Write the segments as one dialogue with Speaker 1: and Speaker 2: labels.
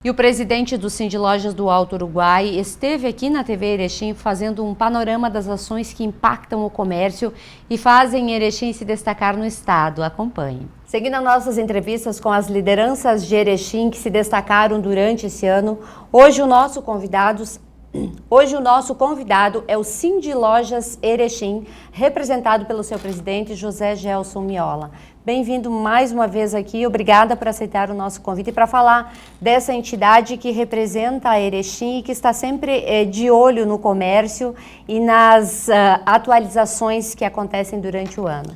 Speaker 1: E o presidente do Sindlojas do Alto Uruguai esteve aqui na TV Erechim fazendo um panorama das ações que impactam o comércio e fazem Erechim se destacar no estado. Acompanhe. Seguindo as nossas entrevistas com as lideranças de Erechim que se destacaram durante esse ano, hoje o nosso convidado é o Sindlojas Erechim, representado pelo seu presidente José Gelson Miola. Bem-vindo mais uma vez aqui, obrigada por aceitar o nosso convite para falar dessa entidade que representa a Erechim e que está sempre de olho no comércio e nas atualizações que acontecem durante o ano.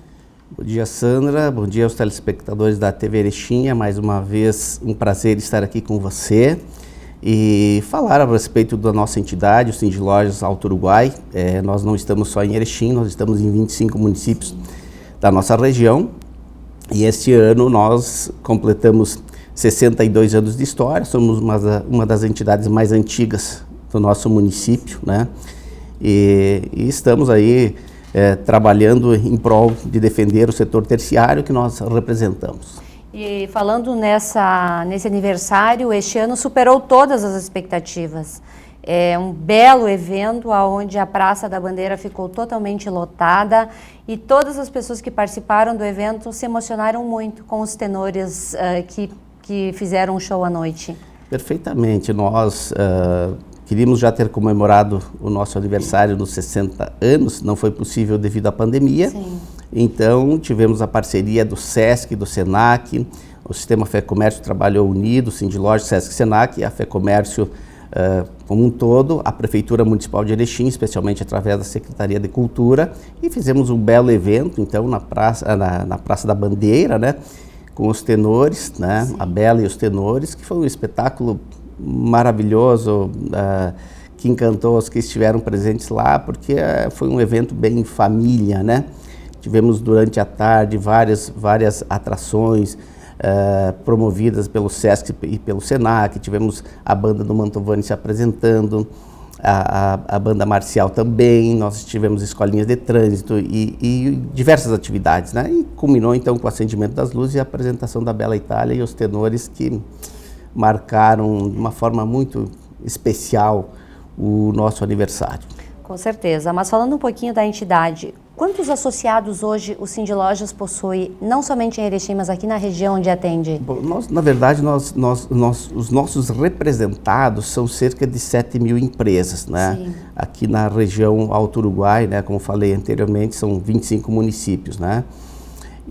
Speaker 2: Bom dia, Sandra. Bom dia aos telespectadores da TV Erechim. É mais uma vez um prazer estar aqui com você e falar a respeito da nossa entidade, o Sindlojas Alto Uruguai. Nós não estamos só em Erechim, nós estamos em 25 municípios da nossa região. E este ano nós completamos 62 anos de história, somos uma das entidades mais antigas do nosso município, né? E estamos aí trabalhando em prol de defender o setor terciário que nós representamos.
Speaker 1: E falando nesse aniversário, este ano superou todas as expectativas. É um belo evento onde a Praça da Bandeira ficou totalmente lotada e todas as pessoas que participaram do evento se emocionaram muito com os tenores que fizeram o show à noite.
Speaker 2: Perfeitamente. Nós queríamos já ter comemorado o nosso aniversário nos 60 anos, não foi possível devido à pandemia.
Speaker 1: Sim.
Speaker 2: Então tivemos a parceria do SESC, do SENAC, o Sistema Fé Comércio trabalhou unido, o Sindlojas, SESC e SENAC, a Fé Comércio como um todo, a Prefeitura Municipal de Erechim, especialmente através da Secretaria de Cultura, e fizemos um belo evento, então, na Praça da Bandeira, né, com os tenores, né, a Bela e os tenores, que foi um espetáculo maravilhoso, que encantou os que estiveram presentes lá, porque foi um evento bem família, né? Tivemos durante a tarde várias atrações, promovidas pelo SESC e pelo SENAC, tivemos a banda do Mantovani se apresentando, a banda marcial também, nós tivemos escolinhas de trânsito e diversas atividades, né? E culminou então com o acendimento das luzes e a apresentação da Bela Itália e os tenores que marcaram de uma forma muito especial o nosso aniversário.
Speaker 1: Com certeza, mas falando um pouquinho da entidade, quantos associados hoje o Sindlojas possui, não somente em Erechim, mas aqui na região onde atende?
Speaker 2: Bom, na verdade, os nossos representados são cerca de 7 mil empresas, né?
Speaker 1: Sim.
Speaker 2: Aqui na região Alto Uruguai, né? Como falei anteriormente, são 25 municípios, né?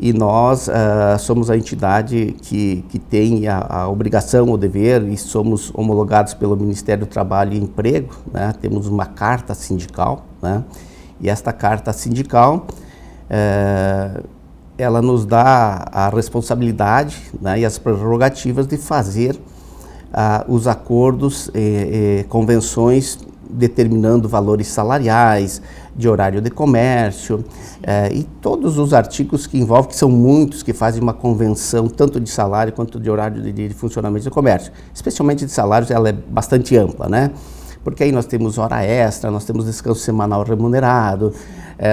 Speaker 2: E nós somos a entidade que tem a obrigação, o dever, e somos homologados pelo Ministério do Trabalho e Emprego, né? Temos uma carta sindical, né? E esta carta sindical, ela nos dá a responsabilidade, né, e as prerrogativas de fazer os acordos, convenções determinando valores salariais, de horário de comércio, e todos os artigos que envolvem, que são muitos, que fazem uma convenção tanto de salário quanto de horário de funcionamento do comércio. Especialmente de salários, ela é bastante ampla, né? Porque aí nós temos hora extra, nós temos descanso semanal remunerado,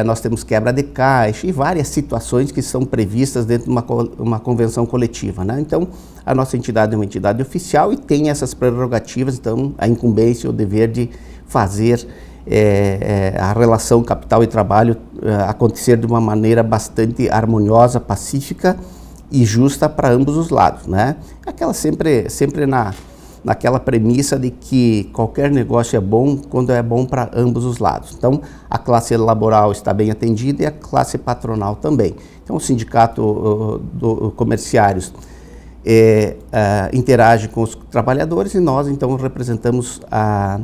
Speaker 2: nós temos quebra de caixa e várias situações que são previstas dentro de uma convenção coletiva, né? Então, a nossa entidade é uma entidade oficial e tem essas prerrogativas, então, a incumbência, o dever de fazer a relação capital e trabalho acontecer de uma maneira bastante harmoniosa, pacífica e justa para ambos os lados, né? Aquela sempre naquela premissa de que qualquer negócio é bom quando é bom para ambos os lados. Então, a classe laboral está bem atendida e a classe patronal também. Então, o sindicato comerciários interage com os trabalhadores e nós, então, representamos a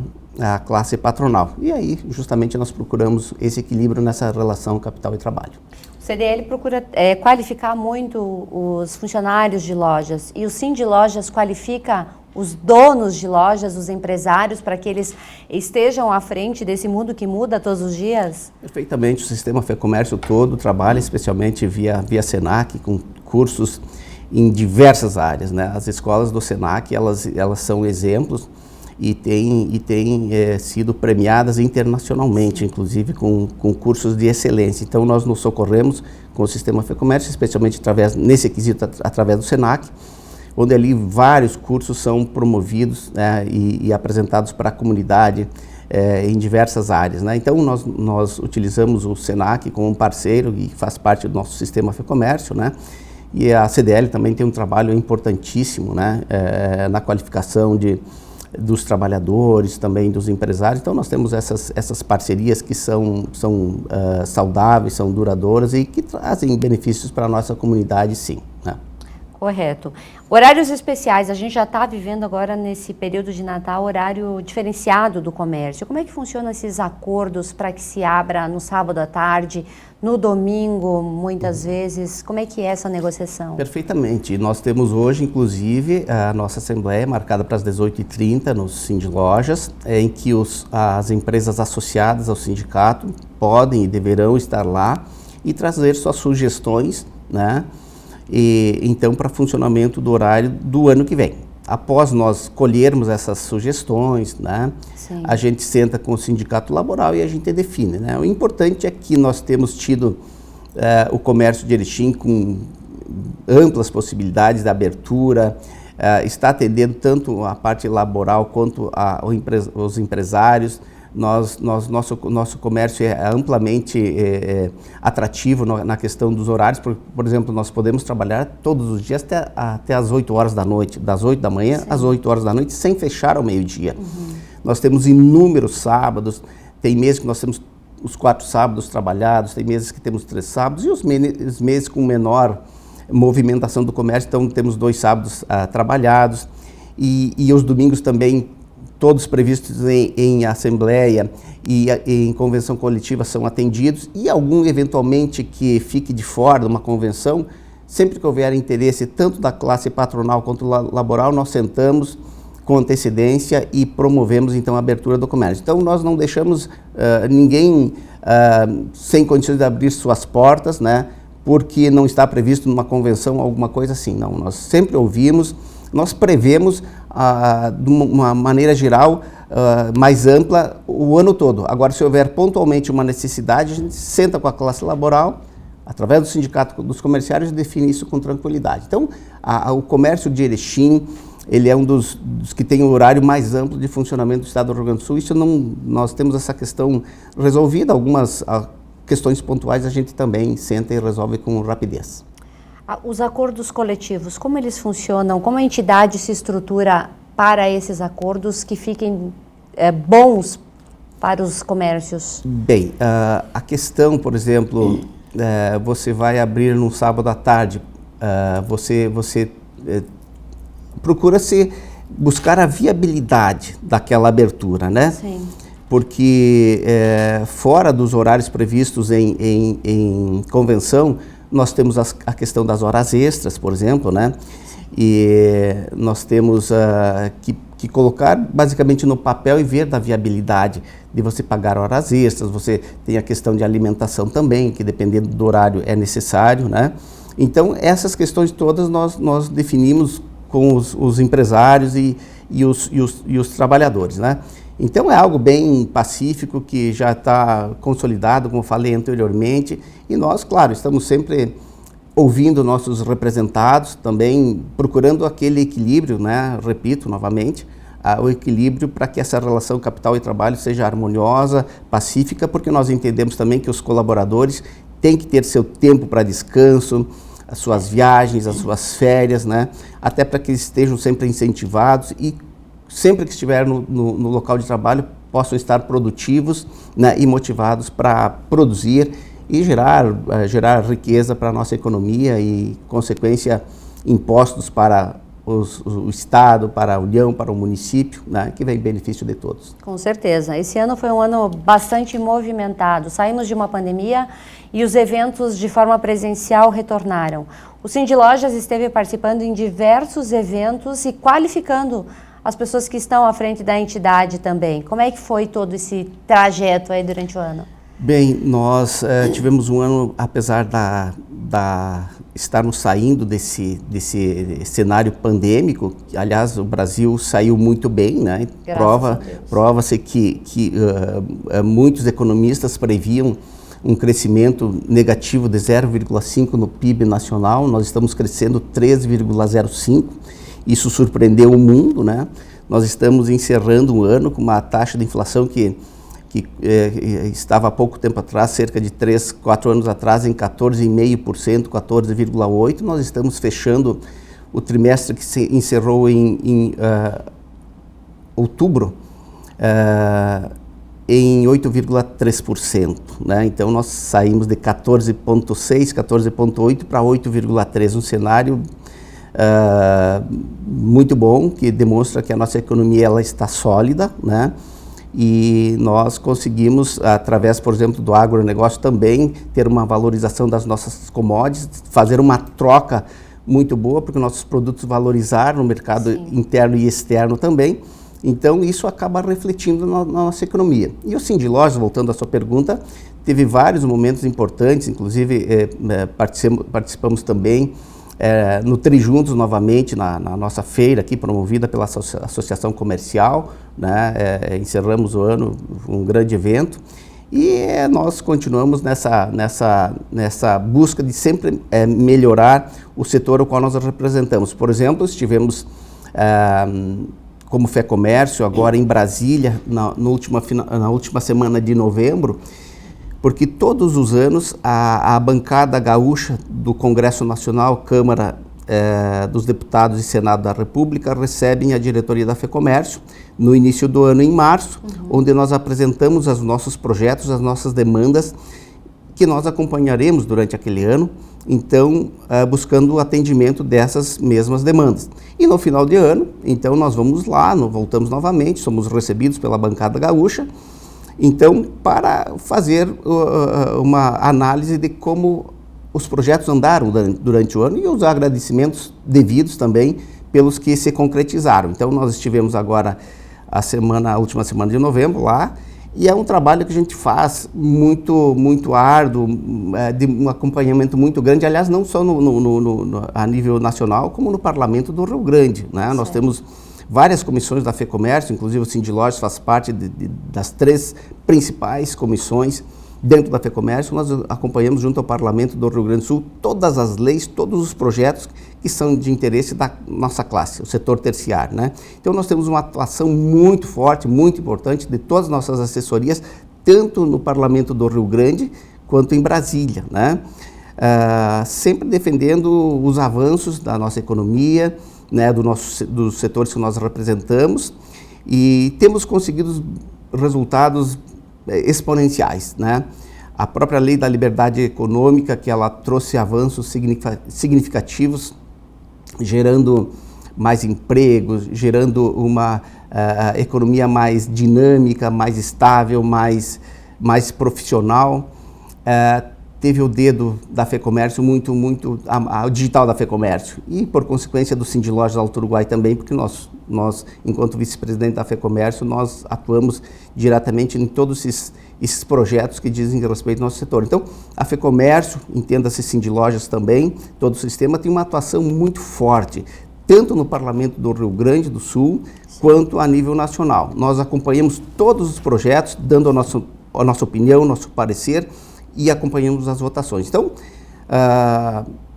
Speaker 2: classe patronal. E aí, justamente, nós procuramos esse equilíbrio nessa relação capital e trabalho.
Speaker 1: O CDL procura qualificar muito os funcionários de lojas e o Sindlojas qualifica os donos de lojas, os empresários, para que eles estejam à frente desse mundo que muda todos os dias?
Speaker 2: Perfeitamente, o Sistema Fé Comércio todo trabalha especialmente via SENAC, com cursos em diversas áreas, né? As escolas do SENAC, elas são exemplos e têm sido premiadas internacionalmente, inclusive com cursos de excelência. Então, nós nos socorremos com o Sistema Fé Comércio, especialmente nesse quesito, através do SENAC, onde ali vários cursos são promovidos, né, e apresentados para a comunidade em diversas áreas, né? Então nós utilizamos o Senac como um parceiro e faz parte do nosso sistema FEComércio, né? E a CDL também tem um trabalho importantíssimo, né, na qualificação dos trabalhadores, também dos empresários. Então nós temos essas parcerias que são saudáveis, são duradouras e que trazem benefícios para a nossa comunidade, sim, né?
Speaker 1: Correto. Horários especiais, a gente já está vivendo agora nesse período de Natal, horário diferenciado do comércio. Como é que funcionam esses acordos para que se abra no sábado à tarde, no domingo, muitas vezes? Como é que é essa negociação?
Speaker 2: Perfeitamente. Nós temos hoje, inclusive, a nossa assembleia marcada para as 18h30 no Sindilojas, em que as empresas associadas ao sindicato podem e deverão estar lá e trazer suas sugestões, né? E, então, para funcionamento do horário do ano que vem. Após nós colhermos essas sugestões, né, a gente senta com o sindicato laboral e a gente define, né? O importante é que nós temos tido o comércio de Erechim com amplas possibilidades de abertura, está atendendo tanto a parte laboral quanto os empresários. Nosso comércio é amplamente atrativo na questão dos horários. Por exemplo, nós podemos trabalhar todos os dias até as 8 horas da noite, das 8 da manhã às 8 horas da noite, sem fechar ao meio-dia. Nós temos inúmeros sábados, tem meses que nós temos os 4 sábados trabalhados, tem meses que temos 3 sábados, e os meses com menor movimentação do comércio, então temos 2 sábados trabalhados, e os domingos também, todos previstos em assembleia e em convenção coletiva são atendidos, e algum eventualmente que fique de fora de uma convenção, sempre que houver interesse tanto da classe patronal quanto laboral, nós sentamos com antecedência e promovemos então a abertura do comércio. Então nós não deixamos ninguém sem condições de abrir suas portas, né, porque não está previsto numa convenção alguma coisa assim. Não, nós sempre ouvimos, nós prevemos de uma maneira geral, mais ampla, o ano todo. Agora, se houver pontualmente uma necessidade, a gente senta com a classe laboral, através do sindicato dos comerciários, e define isso com tranquilidade. Então, o comércio de Erechim, ele é um dos que tem o horário mais amplo de funcionamento do Estado do Rio Grande do Sul. Isso nós temos essa questão resolvida, algumas questões pontuais a gente também senta e resolve com rapidez.
Speaker 1: Os acordos coletivos, como eles funcionam? Como a entidade se estrutura para esses acordos que fiquem bons para os comércios?
Speaker 2: Bem, a questão, por exemplo, você vai abrir no sábado à tarde, você procura buscar a viabilidade daquela abertura, né? Sim. Porque fora dos horários previstos em convenção, nós temos a questão das horas extras, por exemplo, né? E nós temos que colocar basicamente no papel e ver da viabilidade de você pagar horas extras. Você tem a questão de alimentação também, que dependendo do horário é necessário, né? Então, essas questões todas nós definimos com os empresários e os trabalhadores, né? Então é algo bem pacífico, que já está consolidado, como falei anteriormente, e nós, claro, estamos sempre ouvindo nossos representados, também procurando aquele equilíbrio, né? Repito novamente, o equilíbrio para que essa relação capital e trabalho seja harmoniosa, pacífica, porque nós entendemos também que os colaboradores têm que ter seu tempo para descanso, as suas viagens, as suas férias, né? Até para que eles estejam sempre incentivados e sempre que estiver no local de trabalho, possam estar produtivos, né, e motivados para produzir e gerar riqueza para a nossa economia e, consequência, impostos para o Estado, para a União, para o município, né, que vem em benefício de todos.
Speaker 1: Com certeza. Esse ano foi um ano bastante movimentado. Saímos de uma pandemia e os eventos de forma presencial retornaram. O Sindilojas esteve participando em diversos eventos e qualificando as pessoas que estão à frente da entidade também. Como é que foi todo esse trajeto aí durante o ano?
Speaker 2: Bem, nós tivemos um ano, apesar estarmos saindo desse cenário pandêmico, que, aliás, o Brasil saiu muito bem, né? Prova-se que muitos economistas previam um crescimento negativo de 0,5 no PIB nacional, nós estamos crescendo 3,05, isso surpreendeu o mundo, né? Nós estamos encerrando um ano com uma taxa de inflação que estava há pouco tempo atrás, cerca de 3, 4 anos atrás, em 14,5%, 14,8%. Nós estamos fechando o trimestre que se encerrou em outubro em 8,3%. Né? Então, nós saímos de 14,6%, 14,8% para 8,3%, um cenário muito bom, que demonstra que a nossa economia ela está sólida, né? E nós conseguimos, através, por exemplo, do agronegócio também, ter uma valorização das nossas commodities, fazer uma troca muito boa, porque nossos produtos valorizaram no mercado interno e externo também. Então, isso acaba refletindo na nossa economia. E o Cindy Lojas, voltando à sua pergunta, teve vários momentos importantes, inclusive participamos também no Trijuntos novamente, na nossa feira aqui, promovida pela Associação Comercial, né? Encerramos o ano, um grande evento, e nós continuamos nessa busca de sempre melhorar o setor ao qual nós representamos. Por exemplo, estivemos como FEComércio agora em Brasília, na última semana de novembro, porque todos os anos a bancada gaúcha do Congresso Nacional, Câmara dos Deputados e Senado da República recebem a diretoria da FEComércio no início do ano, em março, onde nós apresentamos os nossos projetos, as nossas demandas, que nós acompanharemos durante aquele ano, então buscando o atendimento dessas mesmas demandas. E no final de ano, então nós vamos lá, voltamos novamente, somos recebidos pela bancada gaúcha, então, para fazer uma análise de como os projetos andaram durante o ano e os agradecimentos devidos também pelos que se concretizaram. Então, nós estivemos agora a última semana de novembro lá, e é um trabalho que a gente faz muito árduo, de um acompanhamento muito grande, aliás, não só a nível nacional, como no Parlamento do Rio Grande, né? Nós temos várias comissões da FEComércio, inclusive o Cindy Lojas faz parte das 3 principais comissões dentro da FEComércio. Nós acompanhamos junto ao Parlamento do Rio Grande do Sul todas as leis, todos os projetos que são de interesse da nossa classe, o setor terciário, né? Então nós temos uma atuação muito forte, muito importante de todas as nossas assessorias, tanto no Parlamento do Rio Grande quanto em Brasília, né? Sempre defendendo os avanços da nossa economia, né, dos setores que nós representamos, e temos conseguido resultados exponenciais, né? A própria Lei da Liberdade Econômica, que ela trouxe avanços significativos, gerando mais empregos, gerando uma economia mais dinâmica, mais estável, mais profissional. Teve o dedo da FEComércio o digital da FEComércio, e por consequência do Cindy Lojas Alto Uruguai também, porque nós enquanto vice-presidente da FEComércio, nós atuamos diretamente em todos esses projetos que dizem respeito ao nosso setor. Então, a FEComércio, entenda-se Cindy Lojas também, todo o sistema tem uma atuação muito forte, tanto no Parlamento do Rio Grande do Sul, quanto a nível nacional. Nós acompanhamos todos os projetos, dando a nossa opinião, nosso parecer, e acompanhamos as votações. Então,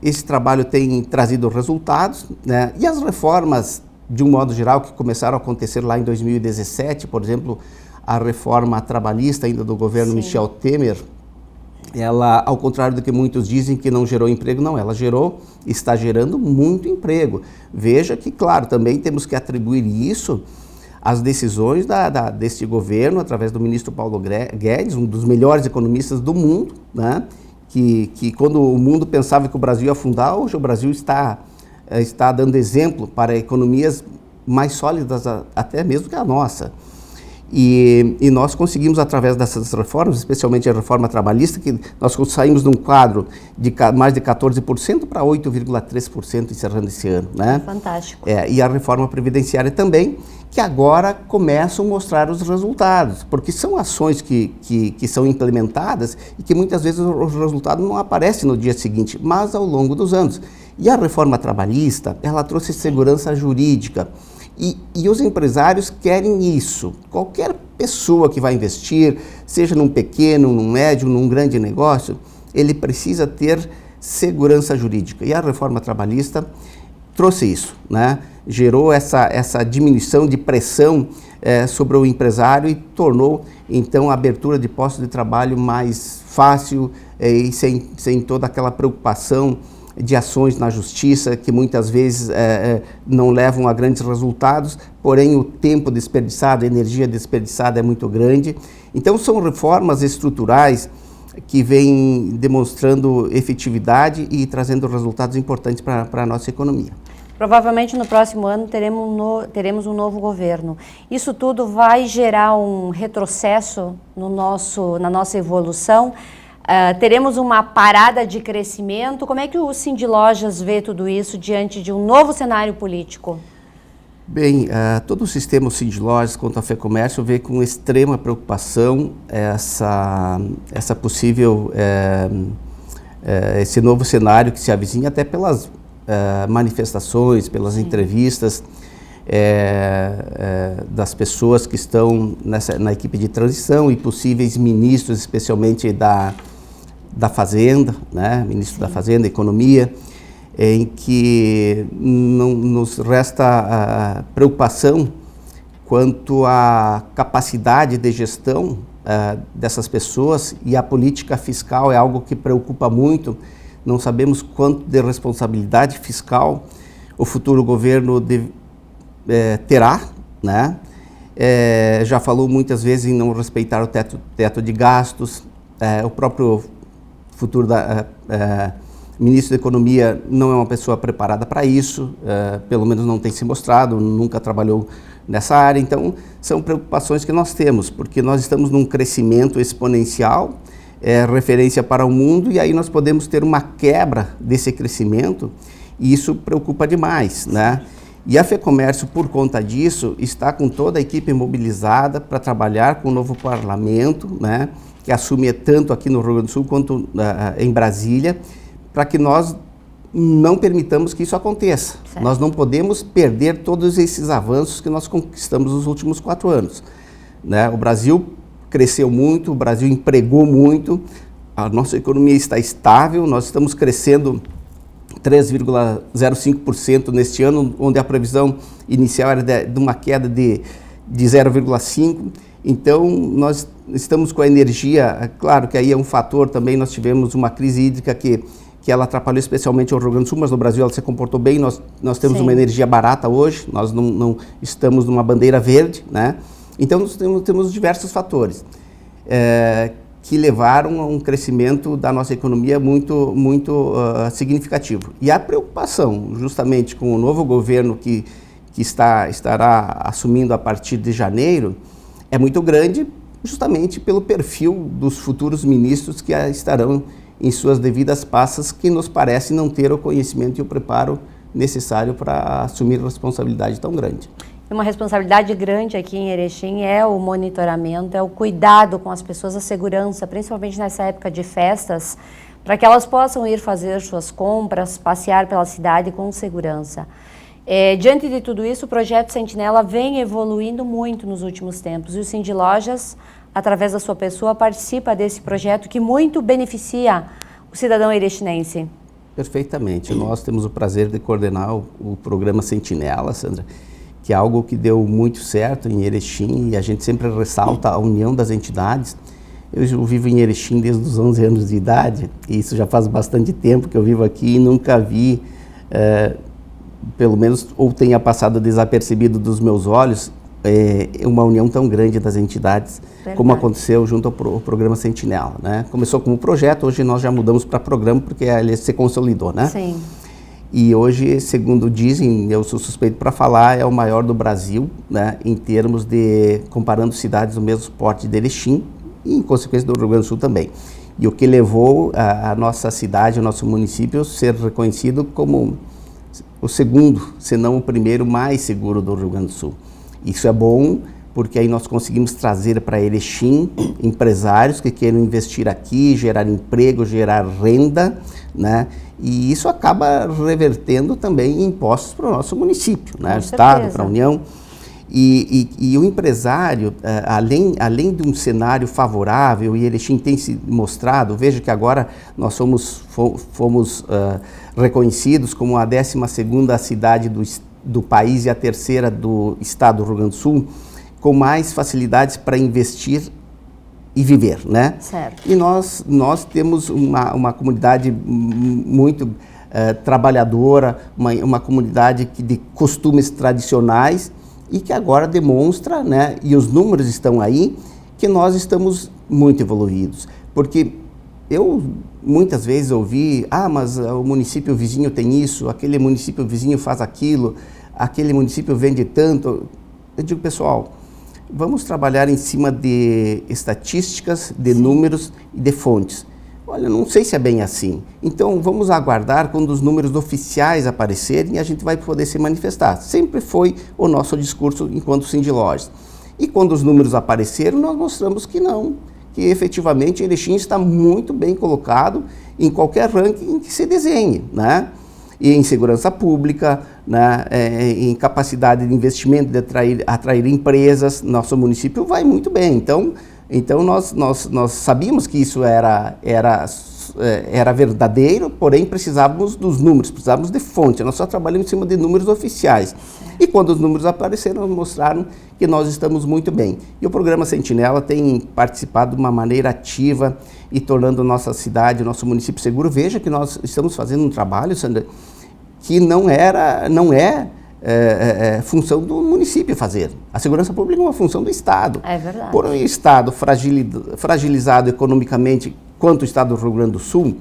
Speaker 2: esse trabalho tem trazido resultados, né? E as reformas, de um modo geral, que começaram a acontecer lá em 2017, por exemplo, a reforma trabalhista ainda do governo Michel Temer, ela, ao contrário do que muitos dizem que não gerou emprego, não, ela está gerando muito emprego. Veja que, claro, também temos que atribuir isso as decisões deste governo, através do ministro Paulo Guedes, um dos melhores economistas do mundo, né? que quando o mundo pensava que o Brasil ia afundar, hoje o Brasil está dando exemplo para economias mais sólidas até mesmo que a nossa. E nós conseguimos, através dessas reformas, especialmente a reforma trabalhista, que nós saímos de um quadro de mais de 14% para 8,3% encerrando esse ano, né?
Speaker 1: Fantástico.
Speaker 2: E a reforma previdenciária também, que agora começam a mostrar os resultados, porque são ações que são implementadas e que muitas vezes o resultado não aparece no dia seguinte, mas ao longo dos anos. E a reforma trabalhista, ela trouxe segurança jurídica. E os empresários querem isso. Qualquer pessoa que vai investir, seja num pequeno, num médio, num grande negócio, ele precisa ter segurança jurídica. E a reforma trabalhista trouxe isso, né? Gerou essa diminuição de pressão sobre o empresário e tornou, então, a abertura de postos de trabalho mais fácil e sem toda aquela preocupação de ações na justiça, que muitas vezes não levam a grandes resultados, porém o tempo desperdiçado, a energia desperdiçada é muito grande. Então são reformas estruturais que vêm demonstrando efetividade e trazendo resultados importantes para a nossa economia.
Speaker 1: Provavelmente no próximo ano teremos um novo governo. Isso tudo vai gerar um retrocesso na nossa evolução? Teremos uma parada de crescimento? Como é que o Sindlojas vê tudo isso diante de um novo cenário político?
Speaker 2: Bem, todo o sistema Sindlojas quanto à FEComércio vê com extrema preocupação essa possível, esse novo cenário que se avizinha até pelas manifestações, pelas entrevistas das pessoas que estão na equipe de transição e possíveis ministros, especialmente da Fazenda, né? Ministro da Fazenda, Economia, em que não nos resta preocupação quanto à capacidade de gestão dessas pessoas, e a política fiscal é algo que preocupa muito. Não sabemos quanto de responsabilidade fiscal o futuro governo terá, né? Já falou muitas vezes em não respeitar o teto de gastos. O próprio futuro ministro da Economia não é uma pessoa preparada para isso, pelo menos não tem se mostrado, nunca trabalhou nessa área. Então, são preocupações que nós temos, porque nós estamos num crescimento exponencial, referência para o mundo, e aí nós podemos ter uma quebra desse crescimento, e isso preocupa demais, né? E a FEComércio, por conta disso, está com toda a equipe mobilizada para trabalhar com o novo parlamento, né, que assume tanto aqui no Rio Grande do Sul quanto em Brasília, para que nós não permitamos que isso aconteça. Certo. Nós não podemos perder todos esses avanços que nós conquistamos nos últimos 4 anos. Né? O Brasil cresceu muito, o Brasil empregou muito, a nossa economia está estável, nós estamos crescendo 3,05% neste ano, onde a previsão inicial era de uma queda de 0,5%. Então, nós estamos com a energia, claro que aí é um fator também, nós tivemos uma crise hídrica que ela atrapalhou especialmente o Rio Grande do Sul, mas no Brasil ela se comportou bem, nós temos uma energia barata hoje, nós não estamos numa bandeira verde, né? Então, nós temos diversos fatores que levaram a um crescimento da nossa economia muito significativo. E a preocupação, justamente com o novo governo que estará assumindo a partir de janeiro, é muito grande, justamente pelo perfil dos futuros ministros que estarão em suas devidas pastas, que nos parece não ter o conhecimento e o preparo necessário para assumir responsabilidade tão grande.
Speaker 1: Uma responsabilidade grande aqui em Erechim é o monitoramento, é o cuidado com as pessoas, a segurança, principalmente nessa época de festas, para que elas possam ir fazer suas compras, passear pela cidade com segurança. Diante de tudo isso, o projeto Sentinela vem evoluindo muito nos últimos tempos, e o Sindlojas, através da sua pessoa, participa desse projeto que muito beneficia o cidadão erechinense.
Speaker 2: Perfeitamente. Nós temos o prazer de coordenar o programa Sentinela, Sandra, que é algo que deu muito certo em Erechim, e a gente sempre ressalta a união das entidades. Eu vivo em Erechim desde os 11 anos de idade, e isso já faz bastante tempo que eu vivo aqui, e nunca vi, pelo menos, ou tenha passado desapercebido dos meus olhos, uma união tão grande das entidades. Verdade. Como aconteceu junto ao programa Sentinela, né? Começou como projeto, hoje nós já mudamos para programa, porque ele se consolidou, né?
Speaker 1: Sim.
Speaker 2: E hoje, segundo dizem, eu sou suspeito para falar, é o maior do Brasil, né, em termos de, comparando cidades do mesmo porte de Erechim e, em consequência, do Rio Grande do Sul também. E o que levou a nossa cidade, o nosso município, a ser reconhecido como o segundo, se não o primeiro mais seguro do Rio Grande do Sul. Isso é bom, porque aí nós conseguimos trazer para Erechim empresários que queiram investir aqui, gerar emprego, gerar renda, né? E isso acaba revertendo também em impostos para o nosso município, né?
Speaker 1: Com
Speaker 2: O Estado,
Speaker 1: certeza.
Speaker 2: para a União. E o empresário, além de um cenário favorável, e Erechim tem se mostrado, veja que agora nós fomos reconhecidos como a 12ª cidade do país e a 3ª do estado do Rio Grande do Sul, com mais facilidades para investir e viver, né?
Speaker 1: Certo.
Speaker 2: E nós temos uma comunidade muito trabalhadora, uma comunidade de costumes tradicionais, e que agora demonstra, né, e os números estão aí, que nós estamos muito evoluídos. Porque eu muitas vezes ouvi, mas o município vizinho tem isso, aquele município vizinho faz aquilo, aquele município vende tanto. Eu digo, pessoal, vamos trabalhar em cima de estatísticas, de números e de fontes. Olha, não sei se é bem assim. Então, vamos aguardar quando os números oficiais aparecerem e a gente vai poder se manifestar. Sempre foi o nosso discurso enquanto Sindilojas. E quando os números apareceram, nós mostramos que não, que efetivamente Erechim está muito bem colocado em qualquer ranking que se desenhe, né? E em segurança pública, né? Em capacidade de investimento, de atrair empresas, nosso município vai muito bem. Então nós sabíamos que isso era verdadeiro, porém precisávamos dos números, precisávamos de fonte. Nós só trabalhamos em cima de números oficiais. E quando os números apareceram, mostraram que nós estamos muito bem. E o programa Sentinela tem participado de uma maneira ativa e tornando nossa cidade, nosso município seguro. Veja que nós estamos fazendo um trabalho, Sandra, que não é função do município fazer. A segurança pública é uma função do Estado.
Speaker 1: É verdade.
Speaker 2: Por um Estado fragilizado economicamente quanto o Estado do Rio Grande do Sul,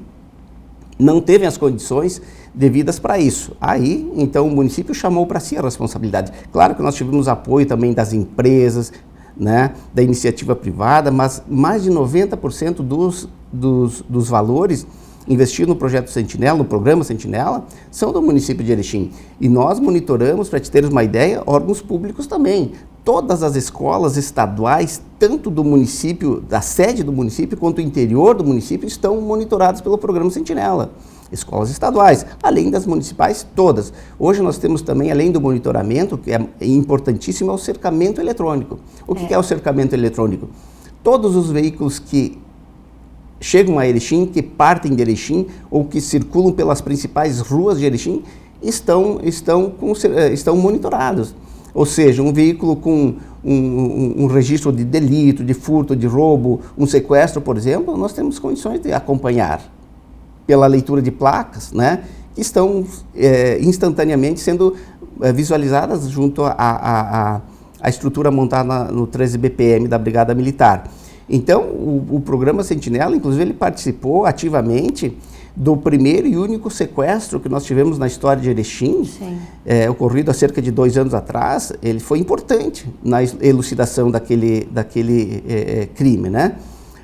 Speaker 2: não teve as condições devidas para isso. Aí, então, o município chamou para si a responsabilidade. Claro que nós tivemos apoio também das empresas, né, da iniciativa privada, mas mais de 90% dos valores investido no projeto Sentinela, no programa Sentinela, são do município de Erechim. E nós monitoramos, para te teres uma ideia, órgãos públicos também. Todas as escolas estaduais, tanto do município, da sede do município, quanto do interior do município, estão monitoradas pelo programa Sentinela. Escolas estaduais, além das municipais todas. Hoje nós temos também, além do monitoramento, que é importantíssimo, é o cercamento eletrônico. O que é o cercamento eletrônico? Todos os veículos que chegam a Erechim, que partem de Erechim ou que circulam pelas principais ruas de Erechim, estão monitorados. Ou seja, um veículo com um registro de delito, de furto, de roubo, um sequestro, por exemplo, nós temos condições de acompanhar pela leitura de placas, né, que estão instantaneamente sendo visualizadas junto à estrutura montada no 13 BPM da Brigada Militar. Então, o programa Sentinela, inclusive, ele participou ativamente do primeiro e único sequestro que nós tivemos na história de Erechim, ocorrido há cerca de 2 anos atrás. Ele foi importante na elucidação daquele crime, né?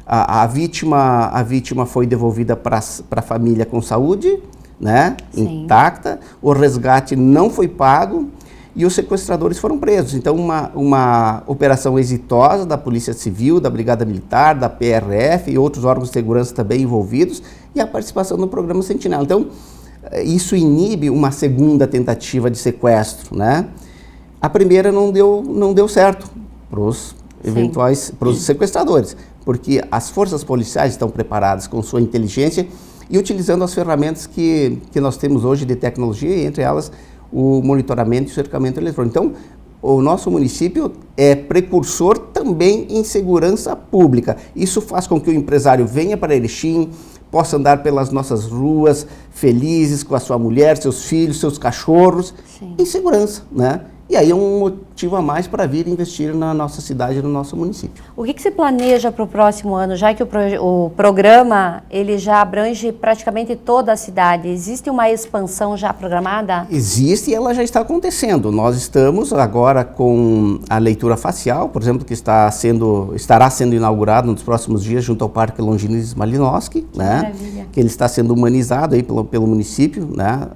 Speaker 2: A vítima foi devolvida para a família com saúde, né? Intacta, o resgate não foi pago, e os sequestradores foram presos. Então, uma operação exitosa da Polícia Civil, da Brigada Militar, da PRF e outros órgãos de segurança também envolvidos, e a participação no programa Sentinela. Então, isso inibe uma segunda tentativa de sequestro, né? A primeira não deu certo para os sequestradores, porque as forças policiais estão preparadas com sua inteligência e utilizando as ferramentas que nós temos hoje de tecnologia, e entre elas o monitoramento e o cercamento eletrônico. Então, o nosso município é precursor também em segurança pública. Isso faz com que o empresário venha para Erechim, possa andar pelas nossas ruas felizes com a sua mulher, seus filhos, seus cachorros, em segurança, né? E aí é um motivo a mais para vir investir na nossa cidade, no nosso município.
Speaker 1: O que se planeja para o próximo ano, já que o programa ele já abrange praticamente toda a cidade? Existe uma expansão já programada?
Speaker 2: Existe, e ela já está acontecendo. Nós estamos agora com a leitura facial, por exemplo, que estará sendo inaugurado nos próximos dias junto ao Parque Longinis Malinowski, né? Que ele está sendo humanizado aí pelo município, né?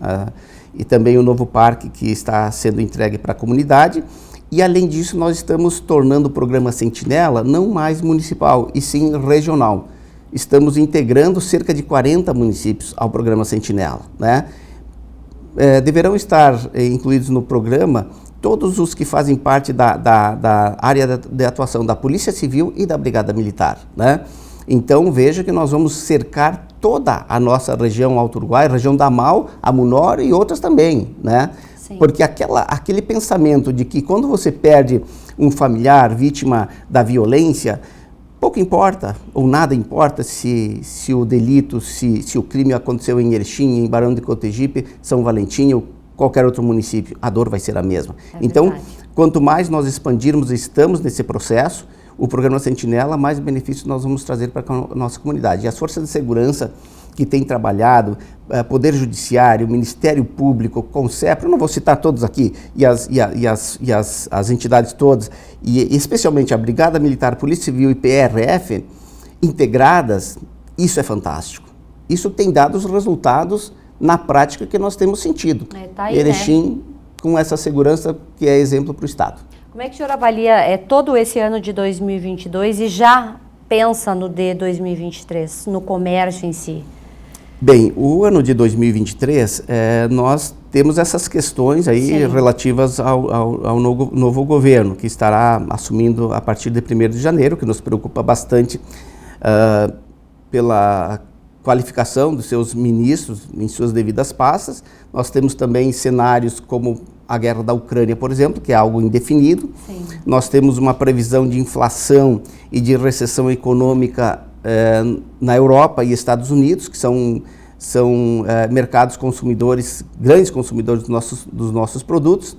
Speaker 2: E também o novo parque que está sendo entregue para a comunidade. E, além disso, nós estamos tornando o programa Sentinela não mais municipal, e sim regional. estamos integrando cerca de 40 municípios ao programa Sentinela, né? Deverão estar incluídos no programa todos os que fazem parte da área de atuação da Polícia Civil e da Brigada Militar, né? Então veja que nós vamos cercar toda a nossa região Alto Uruguai, região da Mal, a Munor e outras também, né? Sim. Porque aquele pensamento de que quando você perde um familiar vítima da violência, pouco importa, ou nada importa se o delito, se o crime aconteceu em Erechim, em Barão de Cotegipe, São Valentim ou qualquer outro município, a dor vai ser a mesma. Então, quanto mais nós expandirmos e estamos nesse processo, o programa Sentinela, mais benefícios nós vamos trazer para a nossa comunidade. E as forças de segurança que têm trabalhado, Poder Judiciário, Ministério Público, CONCEP, eu não vou citar todos aqui, e as entidades todas, e especialmente a Brigada Militar, Polícia Civil e PRF, integradas, isso é fantástico. Isso tem dado os resultados na prática que nós temos sentido.
Speaker 1: Tá aí,
Speaker 2: Erechim,
Speaker 1: né?
Speaker 2: Com essa segurança que é exemplo para o Estado.
Speaker 1: Como é que o senhor avalia todo esse ano de 2022 e já pensa no de 2023, no comércio em si?
Speaker 2: Bem, o ano de 2023, nós temos essas questões aí
Speaker 1: Sim.
Speaker 2: relativas ao novo governo, que estará assumindo a partir de 1º de janeiro, que nos preocupa bastante pela qualificação dos seus ministros em suas devidas pastas. Nós temos também cenários como a guerra da Ucrânia, por exemplo, que é algo indefinido.
Speaker 1: Sim.
Speaker 2: Nós temos uma previsão de inflação e de recessão econômica na Europa e Estados Unidos, que são mercados consumidores, grandes consumidores dos nossos produtos.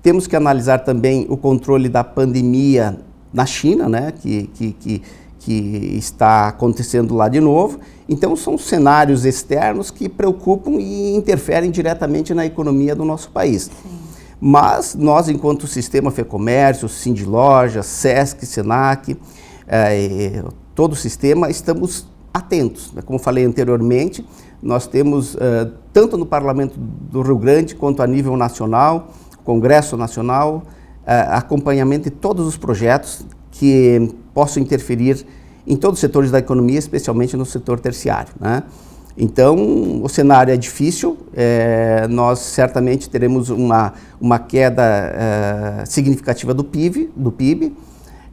Speaker 2: Temos que analisar também o controle da pandemia na China, né, que está acontecendo lá de novo. Então, são cenários externos que preocupam e interferem diretamente na economia do nosso país.
Speaker 1: Sim.
Speaker 2: Mas nós, enquanto Sistema Fecomércio, Sindilojas, Sesc, Senac, todo o sistema, estamos atentos. Como falei anteriormente, nós temos, tanto no Parlamento do Rio Grande, quanto a nível nacional, Congresso Nacional, acompanhamento de todos os projetos que possam interferir em todos os setores da economia, especialmente no setor terciário, né? Então, o cenário é difícil, nós certamente teremos uma queda significativa do PIB,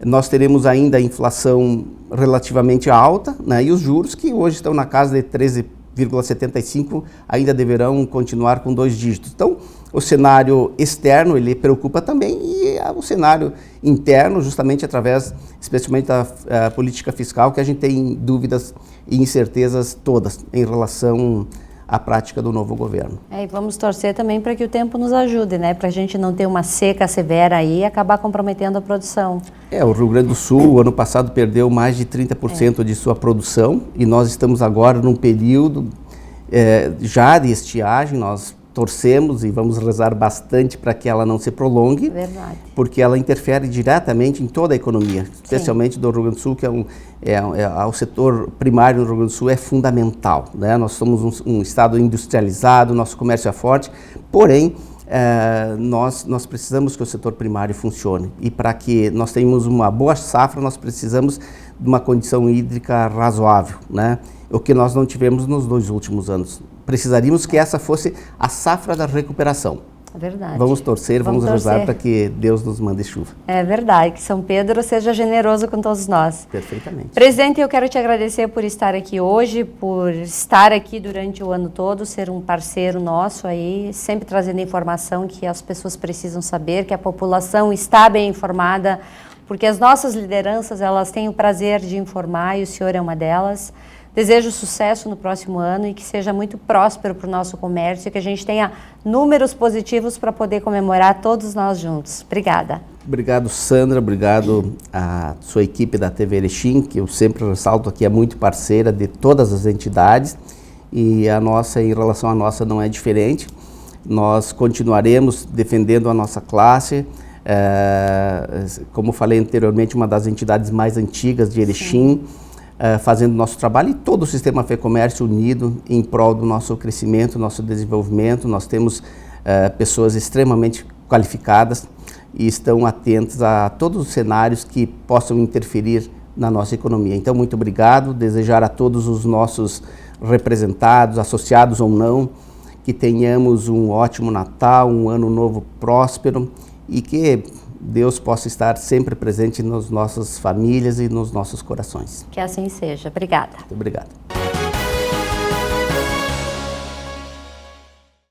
Speaker 2: nós teremos ainda a inflação relativamente alta, né, e os juros que hoje estão na casa de 13,75 ainda deverão continuar com 2 dígitos. Então, o cenário externo, ele preocupa também, e o cenário interno, justamente através, especialmente da política fiscal, que a gente tem dúvidas e incertezas todas em relação à prática do novo governo.
Speaker 1: E vamos torcer também para que o tempo nos ajude, né? Para a gente não ter uma seca severa aí e acabar comprometendo a produção.
Speaker 2: O Rio Grande do Sul, o ano passado, perdeu mais de 30% de sua produção, e nós estamos agora num período já de estiagem. Nós torcemos e vamos rezar bastante para que ela não se prolongue.
Speaker 1: Verdade.
Speaker 2: Porque ela interfere diretamente em toda a economia, especialmente do Rio Grande do Sul, que o setor primário do Rio Grande do Sul é fundamental, né? Nós somos um estado industrializado, nosso comércio é forte, porém, nós precisamos que o setor primário funcione. E para que nós tenhamos uma boa safra, nós precisamos de uma condição hídrica razoável, né? O que nós não tivemos nos 2 últimos anos. Precisaríamos que essa fosse a safra da recuperação.
Speaker 1: É verdade.
Speaker 2: Vamos torcer, vamos rezar para que Deus nos mande chuva.
Speaker 1: É verdade, que São Pedro seja generoso com todos nós.
Speaker 2: Perfeitamente.
Speaker 1: Presidente, eu quero te agradecer por estar aqui hoje, por estar aqui durante o ano todo, ser um parceiro nosso aí, sempre trazendo informação que as pessoas precisam saber, que a população está bem informada, porque as nossas lideranças, elas têm o prazer de informar e o senhor é uma delas. Desejo sucesso no próximo ano e que seja muito próspero para o nosso comércio e que a gente tenha números positivos para poder comemorar todos nós juntos. Obrigada.
Speaker 2: Obrigado, Sandra. Obrigado à sua equipe da TV Erechim, que eu sempre ressalto aqui, é muito parceira de todas as entidades, e a nossa, em relação à nossa, não é diferente. Nós continuaremos defendendo a nossa classe, como falei anteriormente, uma das entidades mais antigas de Erechim, fazendo nosso trabalho, e todo o sistema Fecomércio unido em prol do nosso crescimento, nosso desenvolvimento. Nós temos pessoas extremamente qualificadas e estão atentas a todos os cenários que possam interferir na nossa economia. Então, muito obrigado, desejar a todos os nossos representados, associados ou não, que tenhamos um ótimo Natal, um ano novo próspero e que Deus possa estar sempre presente nas nossas famílias e nos nossos corações.
Speaker 1: Que assim seja. Obrigada.
Speaker 2: Muito obrigado.